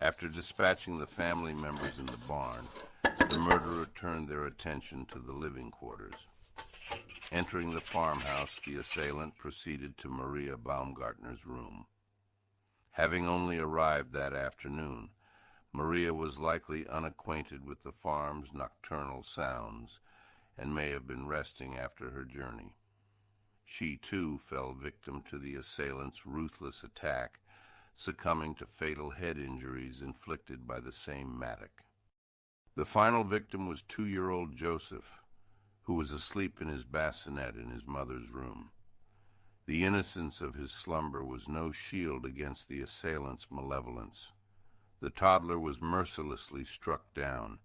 After dispatching the family members in the barn, the murderer turned their attention to the living quarters. Entering the farmhouse, the assailant proceeded to Maria Baumgartner's room. Having only arrived that afternoon, Maria was likely unacquainted with the farm's nocturnal sounds and may have been resting after her journey. She, too, fell victim to the assailant's ruthless attack, succumbing to fatal head injuries inflicted by the same mattock. The final victim was 2-year-old Joseph, who was asleep in his bassinet in his mother's room. The innocence of his slumber was no shield against the assailant's malevolence. The toddler was mercilessly struck down,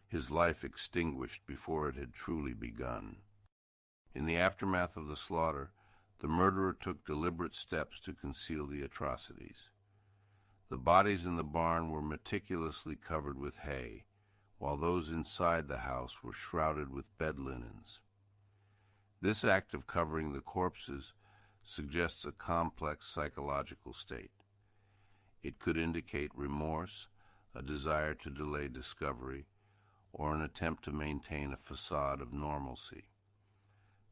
his life extinguished before it had truly begun. In the aftermath of the slaughter, the murderer took deliberate steps to conceal the atrocities. The bodies in the barn were meticulously covered with hay, while those inside the house were shrouded with bed linens. This act of covering the corpses suggests a complex psychological state. It could indicate remorse, a desire to delay discovery, or an attempt to maintain a facade of normalcy.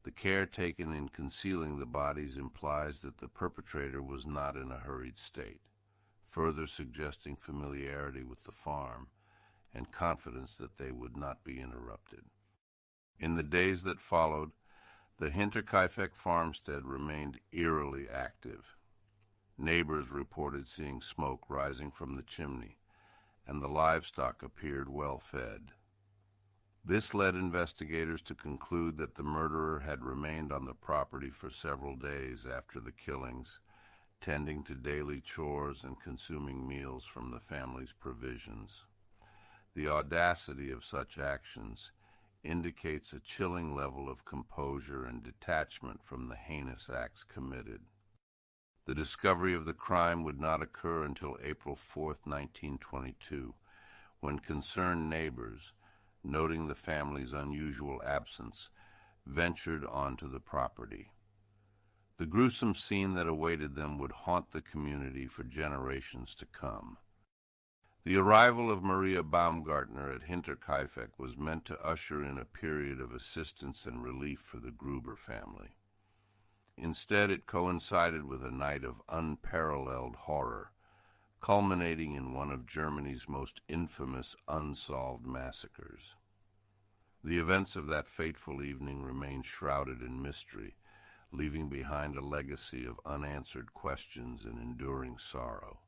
The care taken in concealing the bodies implies that the perpetrator was not in a hurried state, further suggesting familiarity with the farm and confidence that they would not be interrupted. In the days that followed, the Hinterkaifeck farmstead remained eerily active. Neighbors reported seeing smoke rising from the chimney, and the livestock appeared well fed. This led investigators to conclude that the murderer had remained on the property for several days after the killings, tending to daily chores and consuming meals from the family's provisions. The audacity of such actions indicates a chilling level of composure and detachment from the heinous acts committed. The discovery of the crime would not occur until April 4, 1922, when concerned neighbors, noting the family's unusual absence, ventured onto the property. The gruesome scene that awaited them would haunt the community for generations to come. The arrival of Maria Baumgartner at Hinterkaifeck was meant to usher in a period of assistance and relief for the Gruber family. Instead, it coincided with a night of unparalleled horror, culminating in one of Germany's most infamous unsolved massacres. The events of that fateful evening remain shrouded in mystery, leaving behind a legacy of unanswered questions and enduring sorrow.